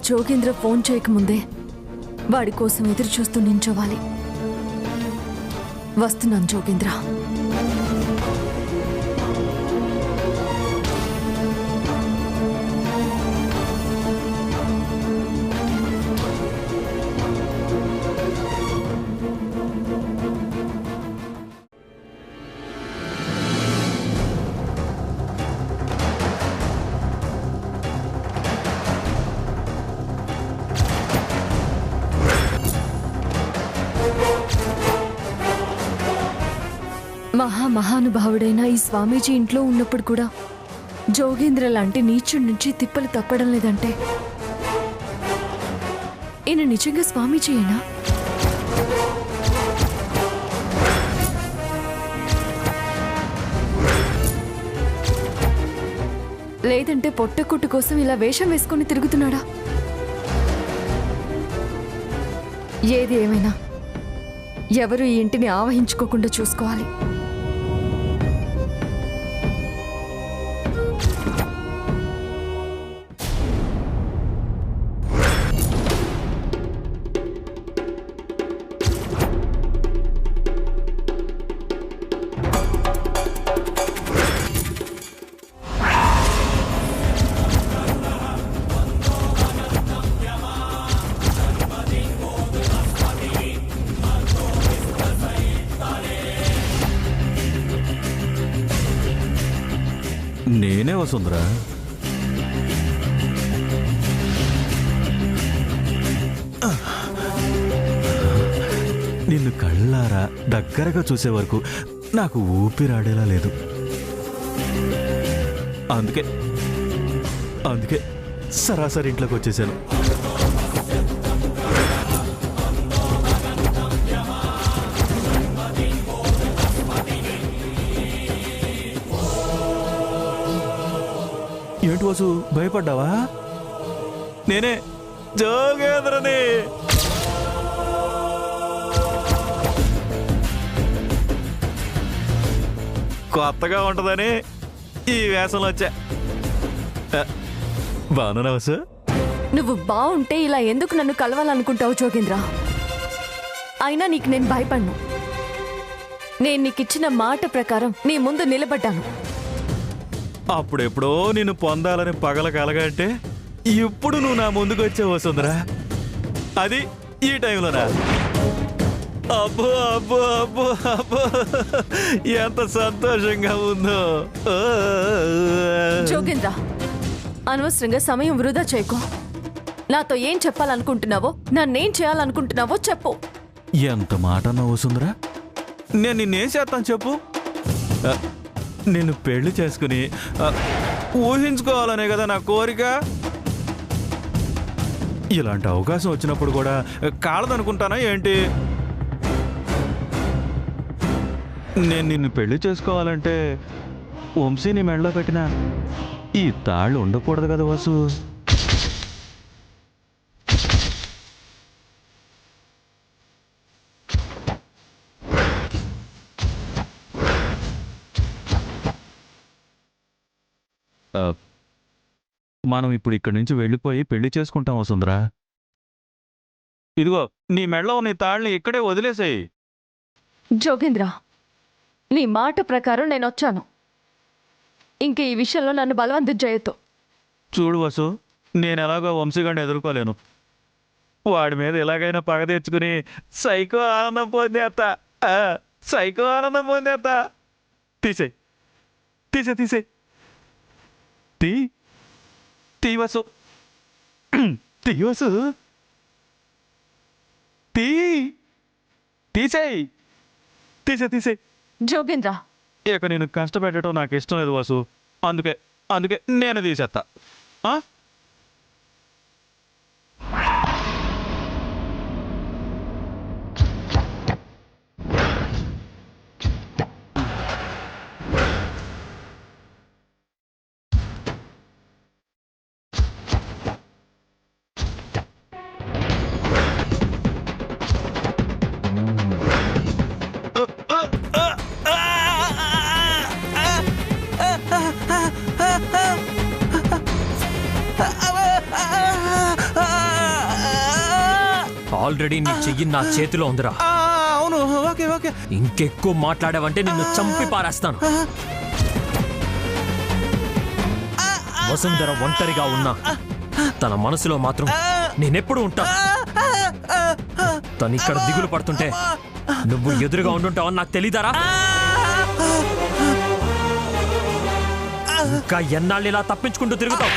Jogendra phone చేయకముందే వాడి కోసం ఎదురు చూస్తూ నించోవాలి. వస్తున్నాను జోగేంద్ర. మహానుభావుడైన ఈ స్వామీజీ ఇంట్లో ఉన్నప్పుడు కూడా జోగేంద్ర లాంటి నీచుడి నుంచి తిప్పలు తప్పడం లేదంటే ఈయన నిజంగా స్వామీజీయేనా? లేదంటే పొట్టకుట్టు కోసం ఇలా వేషం వేసుకొని తిరుగుతున్నాడా? ఏది ఏమైనా ఎవరు ఈ ఇంటిని ఆవహించుకోకుండా చూసుకోవాలి. నేనే వసుంధరా. నిన్ను కళ్ళారా దగ్గరగా చూసే వరకు నాకు ఊపిరాడేలా లేదు. అందుకే సరాసరి ఇంట్లోకి వచ్చేసాను. ఏంటి వసు, భయపడ్డావా? నేనే జోగేంద్రని. కొత్తగా ఉంటుందని ఈ వేషంలో వచ్చా. బాగున్నా వసు? నువ్వు బాగుంటే ఇలా ఎందుకు నన్ను కలవాలనుకుంటావు జోగేంద్ర? అయినా నీకు నేను భయపడ్ను. నేను నీకిచ్చిన మాట ప్రకారం నీ ముందు నిలబడ్డాను. అప్పుడెప్పుడో నిన్ను పొందాలని పగల కలగంటే ఇప్పుడు నువ్వు నా ముందుకు వచ్చావు వసుంధరా. అది ఈ టైంలోనా? అబ్బో అబ్బో అబ్బో అబ్బో, ఎంత సంతోషంగా ఉందో. జోగేంద్ర, అనవసరంగా సమయం వృధా చేయకు. నాతో ఏం చెప్పాలనుకుంటున్నావో, నన్నేం చేయాలనుకుంటున్నావో చెప్పు. ఎంత మాట అన్నావు వసుంధరా? నేను నిన్నేం చేస్తాను చెప్పు? నిన్ను పెళ్లి చేసుకుని ఊహించుకోవాలనే కదా నా కోరిక. ఇలాంటి అవకాశం వచ్చినప్పుడు కూడా కాలదనుకుంటానా ఏంటి? నేను నిన్ను పెళ్లి చేసుకోవాలంటే వంశీని మెడలో పెట్టిన ఈ తాళ్ళు ఉండకూడదు కదా వసు. మనం ఇప్పుడు ఇక్కడి నుంచి వెళ్ళిపోయి పెళ్లి చేసుకుంటాం వసుంధరా. ఇదిగో నీ మెడలో నీ తాళ్ళని ఇక్కడే వదిలేసాయి. జోగేంద్ర, నీ మాట ప్రకారం నేను వచ్చాను. ఇంక ఈ విషయంలో నన్ను బలవంతం చేయొద్దు. చూడు వసు, నేను ఎలాగో వంశీగాడిని ఎదుర్కోలేను. వాడి మీద ఎలాగైనా పగ తెచ్చుకుని సైకో ఆనందం పొందేస్తా. సైకో ఆనందం పొందేస్తా. తీసేయి తీసే తీసేయి తీ వసు, తీ వసు, తీసేయి తీసేయి. జోగేంద్ర, ఇక నేను కష్టపెట్టడం నాకు ఇష్టం లేదు వసు. అందుకే నేను తీసేస్తా. ఆల్రెడీ నీ చెయ్యి నా చేతిలో ఉందిరా. అవును, ఓకే ఓకే. ఇంకెక్కువ మాట్లాడావంటే నిన్ను చంపి పారేస్తాను. వసుంధర ఒంటరిగా ఉన్నా తన మనసులో మాత్రం నేనెప్పుడు ఉంటా. తను ఇక్కడ దిగులు పడుతుంటే నువ్వు ఎదురుగా ఉండుంటావని నాకు తెలీదారా? ఇంకా ఎన్నాళ్ళు ఇలా తప్పించుకుంటూ తిరుగుతావు?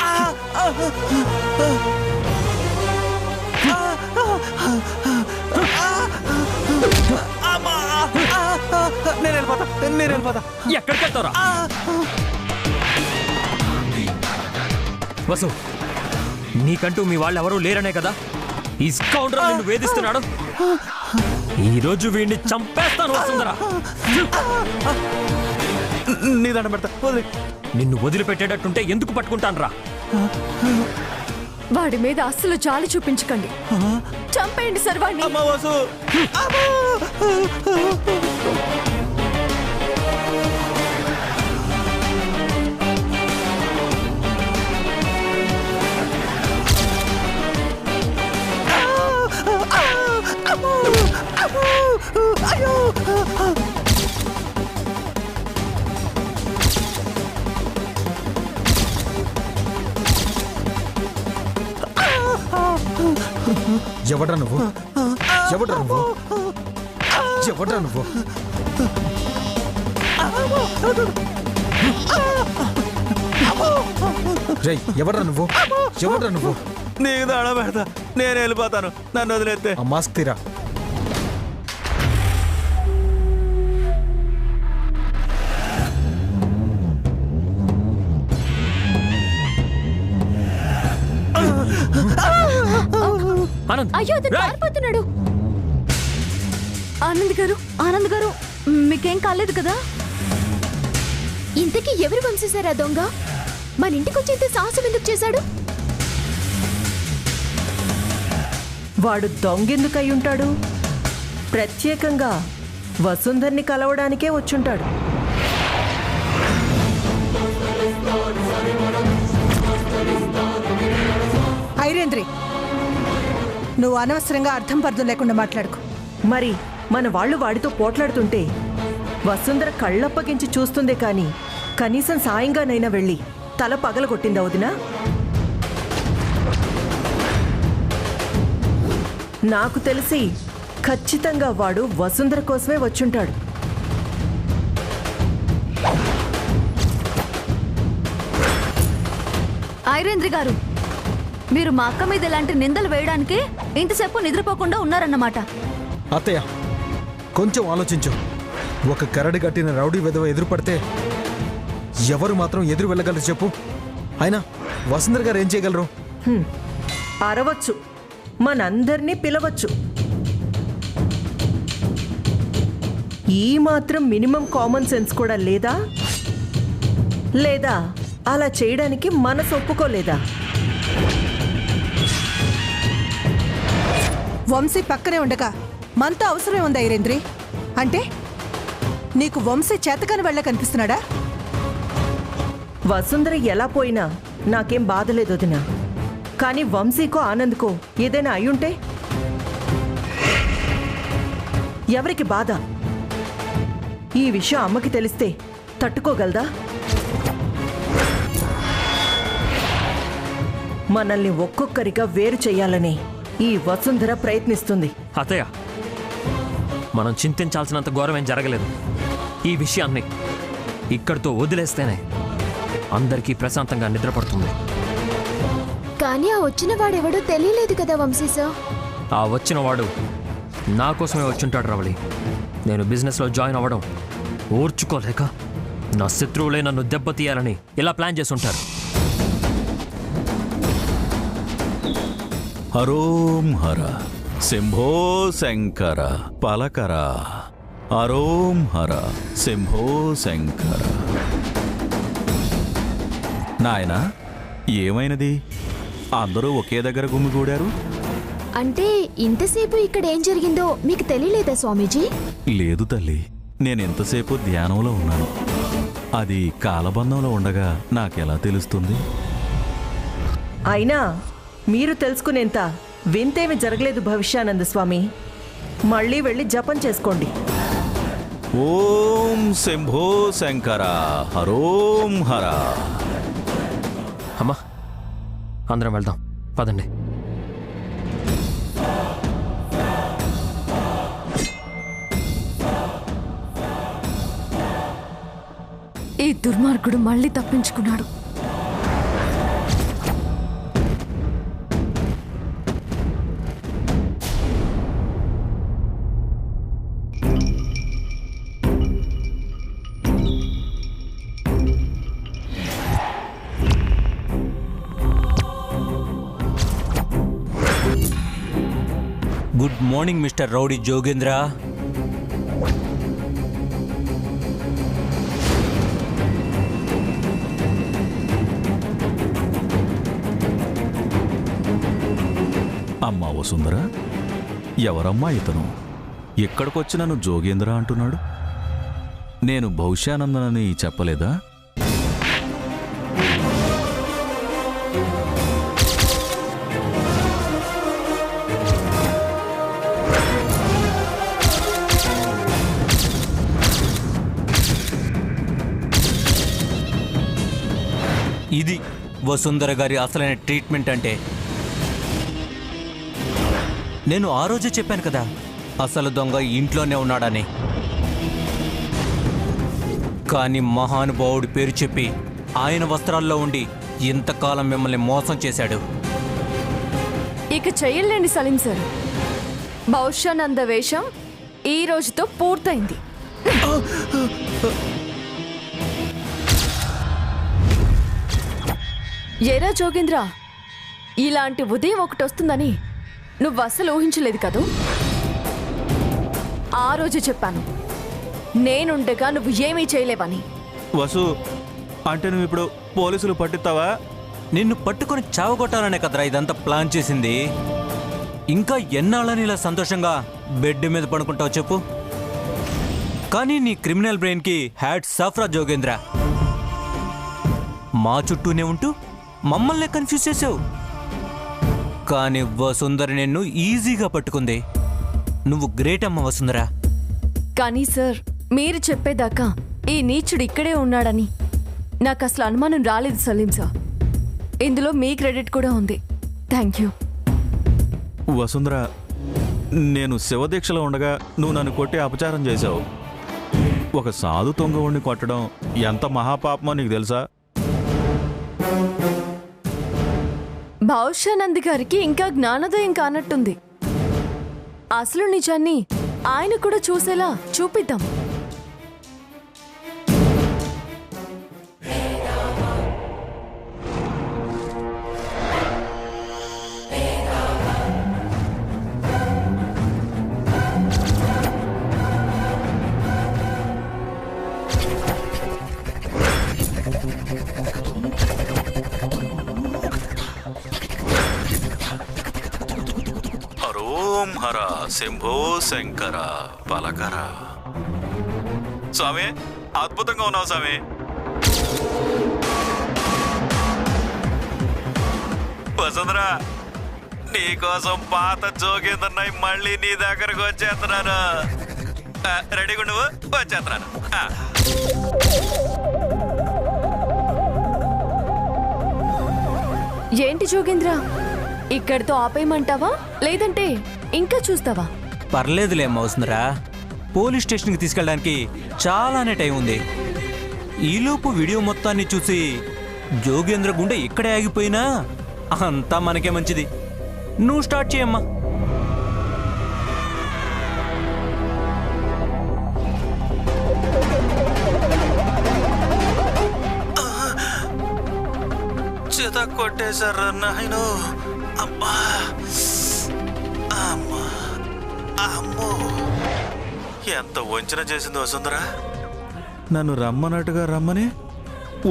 నేను వెళ్ళిపోతా. ఎక్కడికి వెళ్తారా? వసు, నీకంటూ మీ వాళ్ళు ఎవరూ లేరనే కదా ఈ స్కౌండర్ నిన్ను వేధిస్తున్నాడు. ఈ రోజు వీడిని చంపేస్తాను వసుంధరా. నీ దండం పెడతా, వదిలే. నిన్ను వదిలిపెట్టేటట్టుంటే ఎందుకు పట్టుకుంటాను రా? వాడి మీద అస్సలు జాలి చూపించకండి. చంపేయండి సార్ వాడిని. అమ్మ వసు, ఎవడ్రా నువ్వు? ఎవడ్రా నువ్వు? ఎవడ్రా నువ్వు? రేయ్, ఎవడ్రా నువ్వు? ఎవడ్రా నువ్వు? నీకు దండం పెడతా, నేను వెళ్ళిపోతాను. నన్ను వదిలేస్తే. ఆ మాస్క్ తీరా. ఆనంద్, అయ్యో అతను రేయ్! పారిపోతున్నాడు. ఆనంద్ గారు మీకేం కాలేదు కదా? ఇంతకీ ఎవరు వంశేశారా దొంగ? మన ఇంటికి వచ్చేంత సాహసం ఎందుకు చేశాడు? వాడు దొంగెందుకు అయ్యుంటాడు? ప్రత్యేకంగా వసుంధర్ని కలవడానికే వచ్చుంటాడు. ఐరేంద్రి, నువ్వు అనవసరంగా అర్థం పర్థం లేకుండా మాట్లాడుకో. మరి మన వాళ్ళు వాడితో పోట్లాడుతుంటే వసుంధర కళ్ళప్పగించి చూస్తుందే కాని కనీసం సాయంగానైనా వెళ్ళి తల పగలగొట్టిందా వదినా? నాకు తెలిసి ఖచ్చితంగా వాడు వసుంధర కోసమే వచ్చుంటాడు. ఐరేంద్రి గారు, మీరు మా అక్క మీద ఇలాంటి నిందలు వేయడానికి ఇంతసేపు నిద్రపోకుండా ఉన్నారన్నమాట. అత్తయ్య, కొంచెం ఆలోచించు. ఒక కరడి కట్టిన రౌడీ వెధవ ఎదురుపడితే ఎవరు మాత్రం ఎదురు వెళ్ళగలరు చెప్పు? అయినా వసుంధర గారు ఏం చేయగలరు? అరవచ్చు, మనందర్నీ పిలవచ్చు. ఈ మాత్రం మినిమం కామన్ సెన్స్ కూడా లేదా? లేదా అలా చేయడానికి మనసు ఒప్పుకోలేదా? వంశీ పక్కనే ఉండగా మనతో అవసరం ఉంది ఐరేంద్రి. అంటే నీకు వంశీ చేతకాని వెళ్ళ కనిపిస్తున్నాడా? వసుంధర ఎలా పోయినా నాకేం బాధలేదు వదినా. కానీ వంశీకో ఆనంద్కో ఏదైనా అయ్యుంటే ఎవరికి బాధ? ఈ విషయం అమ్మకి తెలిస్తే తట్టుకోగలదా? మనల్ని ఒక్కొక్కరిగా వేరు చెయ్యాలని ఈ వసుంధర ప్రయత్నిస్తుంది. అత్తయ్య, మనం చింతించాల్సినంత ఘోరమేం జరగలేదు. ఈ విషయాన్ని ఇక్కడితో వదిలేస్తేనే అందరికీ ప్రశాంతంగా నిద్రపడుతుంది. కానీ ఆ వచ్చిన వాడెవడో తెలియలేదు కదా వంశీ సార్. ఆ వచ్చిన వాడు నా కోసమే వచ్చుంటాడు రవళి. నేను బిజినెస్లో జాయిన్ అవ్వడం ఓర్చుకోలేక నా శత్రువులే నన్ను దెబ్బతీయాలని ఇలా ప్లాన్ చేసుంటారు. హరోం హర శంభో శంకర పలకర. హరోం హర శంభో శంకర. నాయనా, ఏమైనది? అందరూ ఒకే దగ్గర గుమిగూడారు. అంటే ఇంతసేపు ఇక్కడ ఏం జరిగిందో మీకు తెలియలేదా స్వామీజీ? లేదు తల్లి, నేనెంతసేపు ధ్యానంలో ఉన్నాను. అది కాలబంధంలో ఉండగా నాకెలా తెలుస్తుంది? అయినా మీరు తెలుసుకునేంత వింతేమి జరగలేదు భవిష్యానంద స్వామి. మళ్ళీ వెళ్ళి జపం చేసుకోండి. ఓం శంభో శంకర హరోం హర. అమ్మా అందరం వెళ్దాం పదండి. ఈ దుర్మార్గుడు మళ్ళీ తప్పించుకున్నాడు. Good morning mister rowdy Jogendra. అమ్మా వసుంధర, ఎవరమ్మా ఇతను? ఎక్కడికొచ్చి నన్ను జోగేంద్ర అంటున్నాడు? నేను భవిష్యానందనని చెప్పలేదా? ఇది వసుంధర గారి అసలైన ట్రీట్మెంట్ అంటే. నేను ఆ రోజే చెప్పాను కదా అసలు దొంగ ఇంట్లోనే ఉన్నాడని. కానీ మహానుభావుడి పేరు చెప్పి ఆయన వస్త్రాల్లో ఉండి ఇంతకాలం మిమ్మల్ని మోసం చేశాడు. ఇక చెయ్యలేండి సలీం సార్. భవిష్యానంద వేషం ఈ రోజుతో పూర్తయింది. ఏరా జోగేంద్ర, ఇలాంటి ఉదయం ఒకటి వస్తుందని నువ్వు అస్సలు ఊహించలేదు కదూ. ఆ రోజు చెప్పాను నేనుండగా నువ్వు ఏమీ చేయలేవని. వసు, అంటే నువ్వు ఇప్పుడు పోలీసులు పట్టిస్తావా? నిన్ను పట్టుకొని చావగొట్టాలనే కదరా ఇదంతా ప్లాన్ చేసింది. ఇంకా ఎన్నాళ్ళని ఇలా సంతోషంగా బెడ్ మీద పడుకుంటావు చెప్పు. కానీ నీ క్రిమినల్ బ్రెయిన్కి హ్యాట్స్ ఆఫ్ రా జోగేంద్ర. మా చుట్టూనే ఉంటూ మమ్మల్నే కన్ఫ్యూజ్ చేసావు. కానీ వసుంధర నిన్ను ఈజీగా పట్టుకుంది. నువ్వు గ్రేట్ అమ్మ వసుంధర. కానీ సార్, మీరు చెప్పేదాకా ఈ నీచుడు ఇక్కడే ఉన్నాడని నాకు అసలు అనుమానం రాలేదు సలీం సార్. ఇందులో మీ క్రెడిట్ కూడా ఉంది. Thank you. వసుంధర, నేను శివదీక్షలో ఉండగా నువ్వు నన్ను కొట్టి అపచారం చేశావు. ఒక సాధు తొంగవుణ్ణి కొట్టడం ఎంత మహాపాపమో నీకు తెలుసా? భవిష్యానంద్ గారికి ఇంకా జ్ఞానోదయం కానట్టుంది. అసలు నిజాన్ని ఆయన కూడా చూసేలా చూపిద్దాం. హరోం హర శంభో శంకర పలకర. స్వామి, అద్భుతంగా ఉన్నావు స్వామి. వసుంధర, నీకోసం పాత జోగేంద్రనై మళ్ళీ నీ దగ్గరకు వచ్చేస్తున్నాను. రెడీగా నువ్వు వచ్చేస్తున్నాను. ఏంటి జోగేంద్ర, ఇక్కడితో ఆపేయమంటావా లేదంటే ఇంకా చూస్తావా? పర్లేదులే అమ్మ వసుంధర. పోలీస్ స్టేషన్కి తీసుకెళ్ళడానికి చాలానే టైం ఉంది. ఈలోపు వీడియో మొత్తాన్ని చూసి జోగేంద్ర గుండె ఇక్కడే ఆగిపోయినా అంతా మనకే మంచిది. నువ్వు స్టార్ట్ చేయమ్మా. చేత కొట్టేశారు నాయను. అమ్మా అమ్మా అమ్మో, ఎంత వంచన చేసింది వసుంధర. నన్ను రమ్మన్నట్టుగా రమ్మని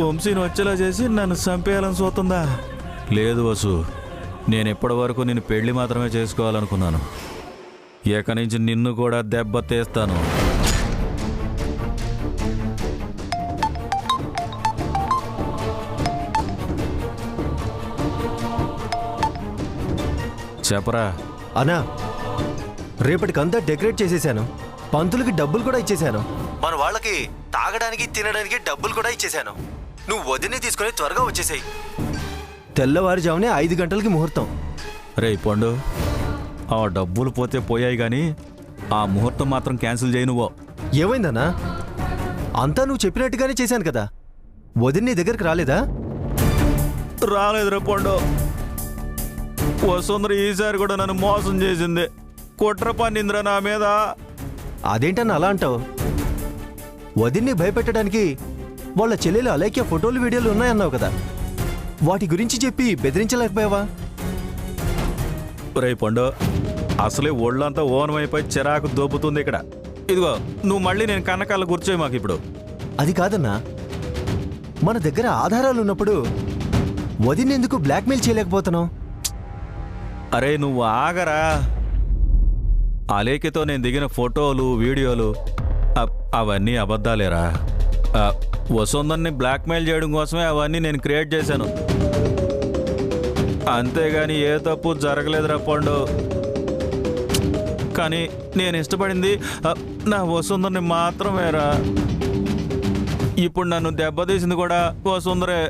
వంశీని వచ్చేలా చేసి నన్ను చంపేయాలని చూస్తుందా? లేదు వసు, నేను ఇప్పటి వరకు నిన్ను పెళ్లి మాత్రమే చేసుకోవాలనుకున్నాను. ఇక నుంచి నిన్ను కూడా దెబ్బతీస్తాను. చెప్పరా. అన్నా రేపటికంతా డెకరేట్ చేసేసాను, పంతులకి డబ్బులు కూడా ఇచ్చేశాను, మన వాళ్ళకి తాగడానికి తినడానికి డబ్బులు కూడా ఇచ్చేశాను. నువ్వు వదిని తీసుకొని త్వరగా వచ్చేసాయి. తెల్లవారుజామునే 5 గంటలకి ముహూర్తం. రే పండు, ఆ డబ్బులు పోతే పోయాయి కానీ ఆ ముహూర్తం మాత్రం క్యాన్సిల్ చేయి నువ్వు. ఏమైందన్నా? అంతా నువ్వు చెప్పినట్టుగానే చేశాను కదా. వదిన నీ దగ్గరికి రాలేదా? రాలేదురా పండు. వసుంధర ఈసారి కూడా నన్ను మోసం చేసింది, కుట్ర పన్నిందిరా నా మీద. అదేంటన్నా అలా అంటావు? వదిన్ని భయపెట్టడానికి వాళ్ళ చెల్లెలు అలేఖ్య ఫోటోలు వీడియోలు ఉన్నాయన్నావు కదా, వాటి గురించి చెప్పి బెదిరించలేకపోయావా? రే పండు, అసలే ఒళ్ళంతా ఓనమైపోయి చిరాకు దోపుతుంది ఇక్కడ. ఇదిగో నువ్వు మళ్ళీ నేను కన్నకాళ్ళ కూర్చోయి మాకు ఇప్పుడు. అది కాదన్నా, మన దగ్గర ఆధారాలు ఉన్నప్పుడు వదిన్ని ఎందుకు బ్లాక్మెయిల్ చేయలేకపోతున్నావు? అరే నువ్వు ఆగరా. అలేఖ్యతో నేను దిగిన ఫోటోలు వీడియోలు అవన్నీ అబద్ధాలేరా. వసుంధర్ని బ్లాక్మెయిల్ చేయడం కోసమే అవన్నీ నేను క్రియేట్ చేశాను, అంతేగాని ఏ తప్పు జరగలేదురా పండు. కానీ నేను ఇష్టపడింది నా వసుంధర్ని మాత్రమేరా. ఇప్పుడు నన్ను దెబ్బతీసింది కూడా వసుంధరే.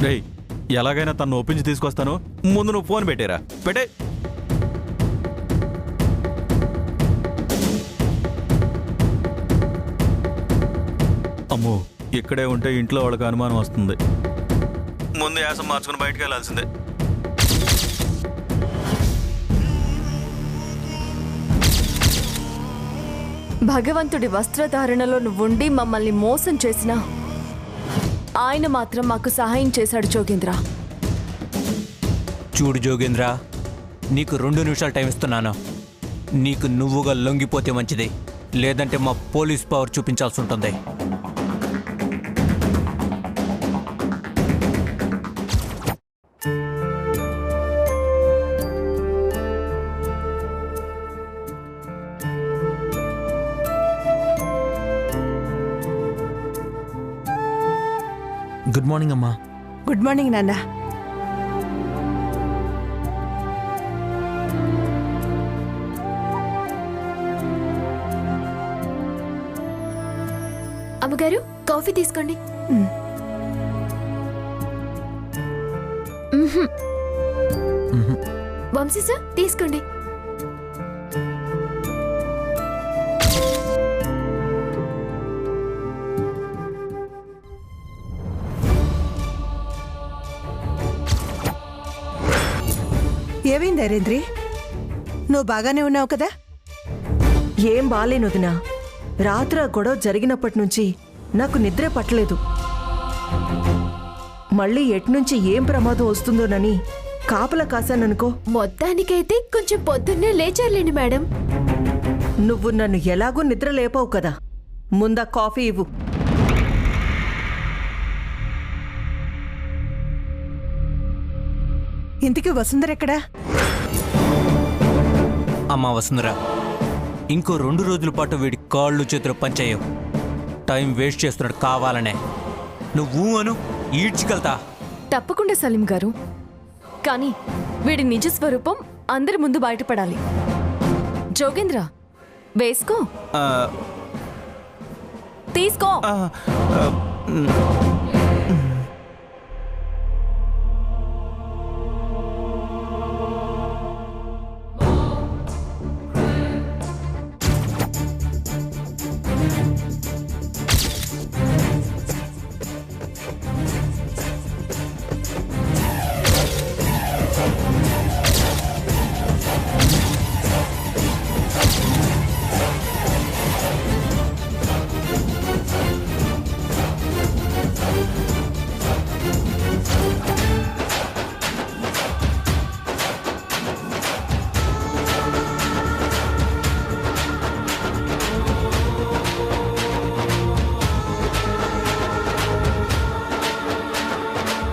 రేయ్, ఎలాగైనా తను ఒప్పించి తీసుకొస్తాను, ముందు నువ్వు ఫోన్ పెట్టేరా. పెట్టే. అమ్మో, ఇక్కడే ఉంటే ఇంట్లో వాళ్ళకి అనుమానం వస్తుంది. ముందు యాసం మార్చుకుని బయటకు వెళ్ళాల్సిందే. భగవంతుడి వస్త్రధారణలో నువ్వుండి మమ్మల్ని మోసం చేసినా ఆయన మాత్రం మాకు సహాయం చేశాడు జోగేంద్ర. చూడు జోగేంద్ర, నీకు 2 నిమిషాలు టైం ఇస్తున్నాను. నీకు నువ్వుగా లొంగిపోతే మంచిది, లేదంటే మా పోలీస్ పవర్ చూపించాల్సి ఉంటుంది. గుడ్ మార్నింగ్ అమ్మా. గుడ్ మార్నింగ్ నాన్న. అమ్మగారు కాఫీ తీసుకోండి. వంశీ సార్ తీసుకోండి. ఏమైంది ఐరేంద్రి? నువ్వు బాగానే ఉన్నావు కదా? ఏం బాలేను వదినా. రాత్రి ఆ గొడవ జరిగినప్పటి నుంచి నాకు నిద్రే పట్టలేదు. మళ్ళీ ఎట్నుంచి ఏం ప్రమాదం వస్తుందోనని కాపలా కాశాననుకో. మొత్తానికైతే కొంచెం పొద్దున్నే లేచారులేండి మేడం. నువ్వు నన్ను ఎలాగూ నిద్ర లేపావు కదా, ముందా కాఫీ ఇవ్వు. ఇంతకీ వసుంధర ఎక్కడా? అమ్మా వసుంధర, ఇంకో 2 రోజుల పాటు వీడి కాళ్ళు చేతులు పనిచేయవు. టైం వేస్ట్ చేస్తున్నాడు కావాలనే. నువ్వు అను ఈడ్చికెళ్తా. తప్పకుండా సలీం గారు, కానీ వీడి నిజ స్వరూపం అందరి ముందు బయటపడాలి. జోగేంద్ర వేసుకో, తీసుకో.